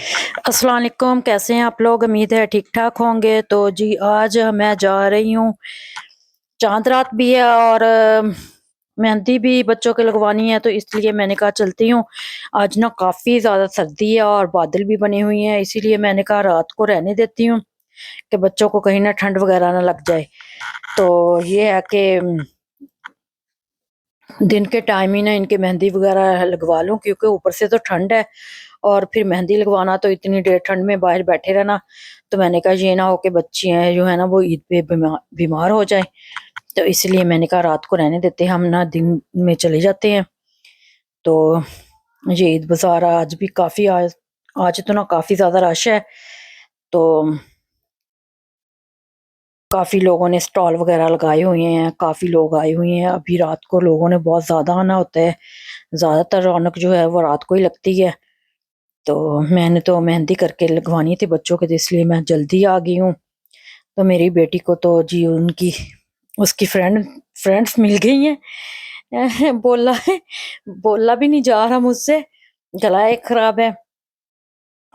अस्सलाम वालेकुम, कैसे हैं आप लोग? उम्मीद है ठीक ठाक होंगे। तो जी आज मैं जा रही हूँ, चांद रात भी है और मेहंदी भी बच्चों के लगवानी है, तो इसलिए मैंने कहा चलती हूँ। आज ना काफ़ी ज़्यादा सर्दी है और बादल भी बने हुए हैं, इसीलिए मैंने कहा रात को रहने देती हूँ कि बच्चों को कहीं ना ठंड वगैरह ना लग जाए। तो ये है कि दिन के टाइम ही ना इनके मेहंदी वगैरह लगवा लूँ, क्योंकि ऊपर से तो ठंड है और फिर मेहंदी लगवाना तो इतनी देर ठंड में बाहर बैठे रहना। तो मैंने कहा ये ना हो कि बच्चे हैं जो है ना वो ईद पे बीमार हो जाए, तो इसलिए मैंने कहा रात को रहने देते हैं, हम ना दिन में चले जाते हैं। तो ये ईद बाजार आज भी काफ़ी आज तो ना काफ़ी ज़्यादा रश है। तो काफ़ी लोगों ने स्टॉल वगैरह लगाए हुए हैं, काफ़ी लोग आए हुए हैं। अभी रात को लोगों ने बहुत ज़्यादा आना होता है, ज़्यादातर रौनक जो है वो रात को ही लगती है। तो मैंने तो मेहंदी करके लगवानी थी बच्चों के, तो इसलिए मैं जल्दी आ गई हूँ। तो मेरी बेटी को तो जी उनकी उसकी फ्रेंड्स मिल गई हैं। बोला है, बोला भी नहीं जा रहा मुझसे, गला एक खराब है।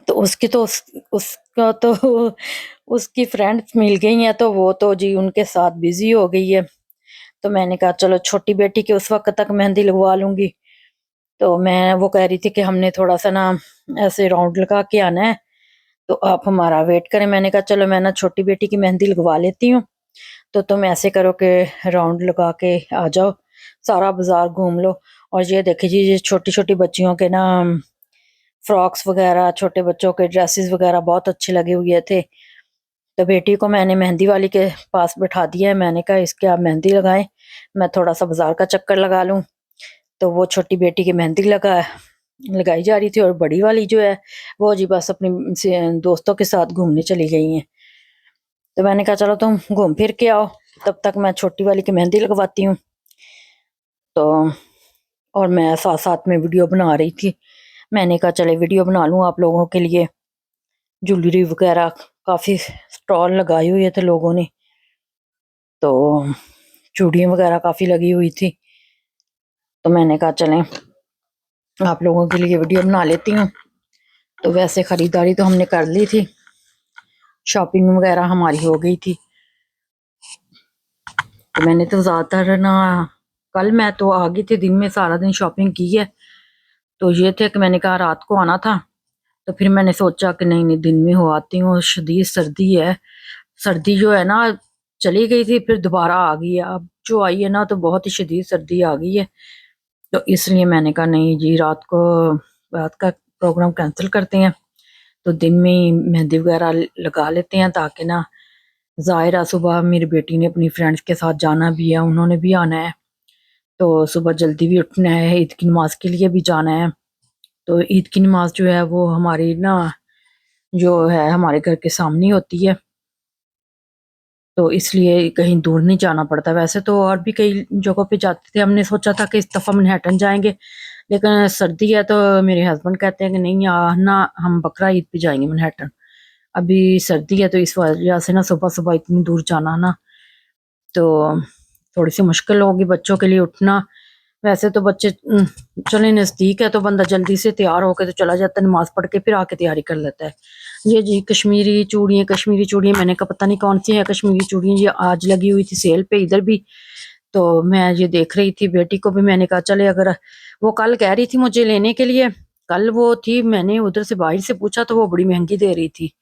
तो उसकी तो उसका तो उसकी फ्रेंड्स मिल गई हैं, तो वो तो जी उनके साथ बिजी हो गई है। तो मैंने कहा चलो छोटी बेटी के उस वक्त तक मेहंदी लगवा लूंगी। तो मैं वो कह रही थी कि हमने थोड़ा सा ना ऐसे राउंड लगा के आना है, तो आप हमारा वेट करें। मैंने कहा चलो मैं ना छोटी बेटी की मेहंदी लगवा लेती हूँ, तो तुम ऐसे करो कि राउंड लगा के आ जाओ, सारा बाजार घूम लो। और ये देखिए जी, ये छोटी छोटी बच्चियों के ना फ्रॉक्स वगैरह, छोटे बच्चों के ड्रेसेस वगैरह बहुत अच्छे लगे हुए थे। तो बेटी को मैंने मेहंदी वाली के पास बैठा दिया है, मैंने कहा इसके आप मेहंदी लगाएं, मैं थोड़ा सा बाजार का चक्कर लगा लूं। तो वो छोटी बेटी की मेहंदी लगाई जा रही थी, और बड़ी वाली जो है वो जी बस अपनी दोस्तों के साथ घूमने चली गई हैं। तो मैंने कहा चलो तुम घूम फिर के आओ, तब तक मैं छोटी वाली की मेहंदी लगवाती हूँ। तो और मैं साथ साथ में वीडियो बना रही थी, मैंने कहा चले वीडियो बना लूँ आप लोगों के लिए। ज्वेलरी वगैरह काफ़ी स्टॉल लगाए हुए थे लोगों ने, तो चूड़ियाँ वगैरह काफ़ी लगी हुई थी। तो मैंने कहा चलें आप लोगों के लिए वीडियो बना लेती हूँ। तो वैसे ख़रीदारी तो हमने कर ली थी, शॉपिंग वगैरह हमारी हो गई थी। तो मैंने तो ज़्यादातर ना कल मैं तो आ गई थी, दिन में सारा दिन शॉपिंग की है। तो ये थे कि मैंने कहा रात को आना था, तो फिर मैंने सोचा कि नहीं नहीं दिन में हो आती हूँ, शदीद सर्दी है। सर्दी जो है ना चली गई थी फिर दोबारा आ गई है, अब जो आई है ना तो बहुत ही शदीद सर्दी आ गई है। तो इसलिए मैंने कहा नहीं जी रात का प्रोग्राम कैंसिल करते हैं, तो दिन में ही मेहंदी वगैरह लगा लेते हैं, ताकि ना ज़ाहिर है सुबह मेरी बेटी ने अपनी फ्रेंड्स के साथ जाना भी है, उन्होंने भी आना है। तो सुबह जल्दी भी उठना है, ईद की नमाज के लिए भी जाना है। तो ईद की नमाज जो है वो हमारी ना जो है हमारे घर के सामने होती है, तो इसलिए कहीं दूर नहीं जाना पड़ता। वैसे तो और भी कई जगहों पे जाते थे, हमने सोचा था कि इस दफ़ा मैनहट्टन जाएंगे, लेकिन सर्दी है तो मेरे हस्बैंड कहते हैं कि नहीं ना हम बकरा ईद पे जाएंगे मैनहट्टन, अभी सर्दी है। तो इस वजह से ना सुबह सुबह इतनी दूर जाना ना तो थोड़ी सी मुश्किल होगी बच्चों के लिए उठना। वैसे तो बच्चे चले नज़दीक है तो बंदा जल्दी से तैयार होकर तो चला जाता है, नमाज पढ़ के फिर आके तैयारी कर लेता है। ये जी कश्मीरी चूड़ियाँ मैंने कहा पता नहीं कौन सी है कश्मीरी चूड़ियाँ, ये आज लगी हुई थी सेल पे इधर भी। तो मैं ये देख रही थी, बेटी को भी मैंने कहा चले, अगर वो कल कह रही थी मुझे लेने के लिए, कल वो थी, मैंने उधर से बाहर से पूछा तो वो बड़ी महंगी दे रही थी।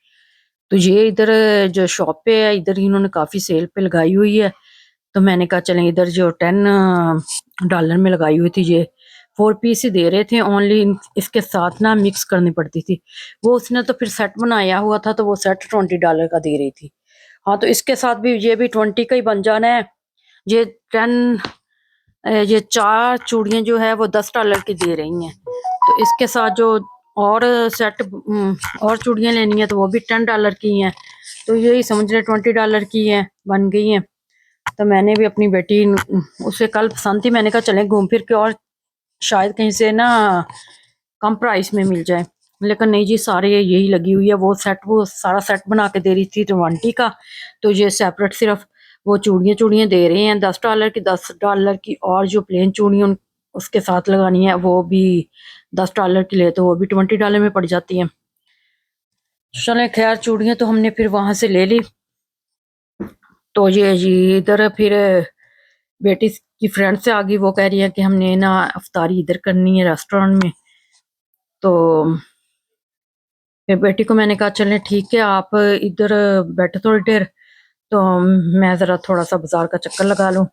तो ये इधर जो शॉप पे है इधर इन्होंने काफ़ी सेल पे लगाई हुई है, तो मैंने कहा चलें इधर जो $10 में लगाई हुई थी, ये 4 पीस ही दे रहे थे ओनली, इसके साथ ना मिक्स करनी पड़ती थी। वो उसने तो फिर सेट बनाया हुआ था, तो वो सेट $20 का दे रही थी। हाँ तो इसके साथ भी ये भी 20 का ही बन जाना है। ये 10 ये 4 चूड़ियाँ जो है वो $10 की दे रही हैं। तो इसके साथ जो और सेट और चूड़ियाँ लेनी है तो वो भी $10 की हैं। तो यही समझ रहे $20 की हैं, बन गई हैं। तो मैंने भी अपनी बेटी उसे कल पसंद थी, मैंने कहा चलें घूम फिर के और शायद कहीं से ना कम प्राइस में मिल जाए, लेकिन नहीं जी सारे यही लगी हुई है। वो सारा सेट बना के दे रही थी 20 का, तो ये सेपरेट सिर्फ वो चूड़ियाँ दे रहे हैं $10 की, और जो प्लेन चूड़ियाँ उसके साथ लगानी है वो भी $10 की ले, तो वो भी $20 में पड़ जाती हैं। चले खैर, चूड़ियाँ तो हमने फिर वहां से ले ली। तो ये जी इधर फिर बेटी की फ्रेंड से आ गई, वो कह रही है कि हमने ना अफ्तारी इधर करनी है रेस्टोरेंट में। तो फिर बेटी को मैंने कहा चलें ठीक है, आप इधर बैठे थोड़ी देर, तो मैं ज़रा थोड़ा सा बाजार का चक्कर लगा लूँ।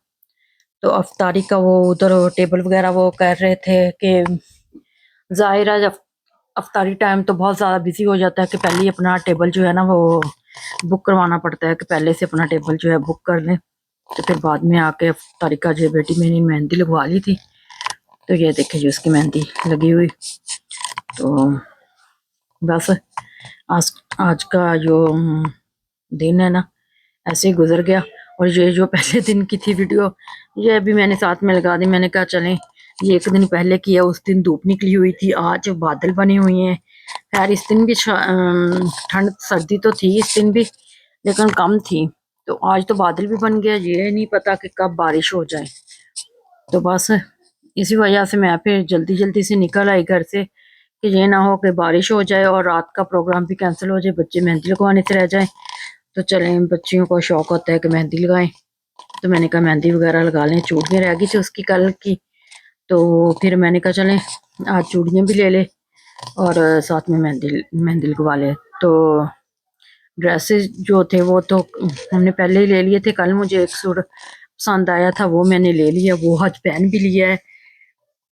तो अफ्तारी का वो उधर टेबल वगैरह वो कर रहे थे कि ज़ाहिर है जब अफ्तारी टाइम तो बहुत ज़्यादा बिजी हो जाता है कि पहले ही अपना टेबल जो है ना वो बुक करवाना पड़ता है, कि पहले से अपना टेबल जो है बुक कर लें, तो फिर बाद में आके अफ्तारी का जो बेटी मैंने मेहंदी लगवा ली थी। तो ये देखे जो उसकी मेहंदी लगी हुई। तो बस आज आज का जो दिन है ना ऐसे ही गुजर गया। और ये जो पहले दिन की थी वीडियो, ये अभी मैंने साथ में लगा दी। मैंने कहा चलें, ये एक दिन पहले की है, उस दिन धूप निकली हुई थी, आज बादल बने हुए हैं। खैर इस दिन भी ठंड सर्दी तो थी इस दिन भी, लेकिन कम थी। तो आज तो बादल भी बन गया, ये नहीं पता कि कब बारिश हो जाए। तो बस इसी वजह से मैं फिर जल्दी जल्दी से निकल आई घर से, कि ये ना हो कि बारिश हो जाए और रात का प्रोग्राम भी कैंसिल हो जाए, बच्चे मेहंदी लगवाने से रह जाए। तो चलें, बच्चियों को शौक होता है कि मेहंदी लगाएं, तो मैंने कहा मेहंदी वगैरह लगा लें। चूड़ियाँ रह गई थी उसकी कल की, तो फिर मैंने कहा चलें आज चूड़ियाँ भी ले ले और साथ में मेहंदी मेहंदी लगवा ले। तो ड्रेसेस जो थे वो तो हमने पहले ही ले लिए थे। कल मुझे एक सूट पसंद आया था, वो मैंने ले लिया, वो आज पहन भी लिया है।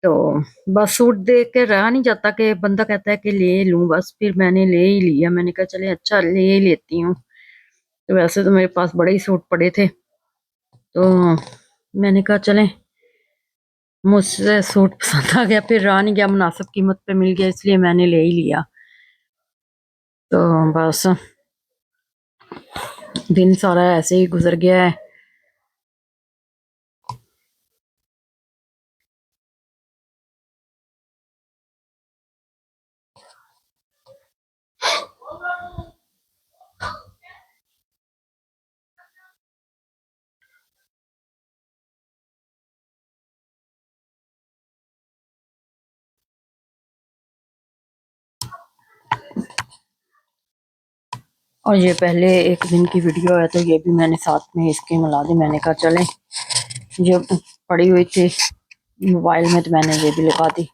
तो बस सूट देख के रहा नहीं जाता कि बंदा कहता है कि ले लूं, बस फिर मैंने ले ही लिया। मैंने कहा चले अच्छा ले ही लेती हूँ। तो वैसे तो मेरे पास बड़े ही सूट पड़े थे, तो मैंने कहा चलें, मुझसे सूट पसंद आ गया, फिर रहा नहीं गया, मुनासिब कीमत पे मिल गया, इसलिए मैंने ले ही लिया। तो बस दिन सारा ऐसे ही गुजर गया है। और ये पहले एक दिन की वीडियो है, तो ये भी मैंने साथ में इसके मिला दी। मैंने कहा चलें, जो पड़ी हुई थी मोबाइल में, तो मैंने ये भी लगा दी।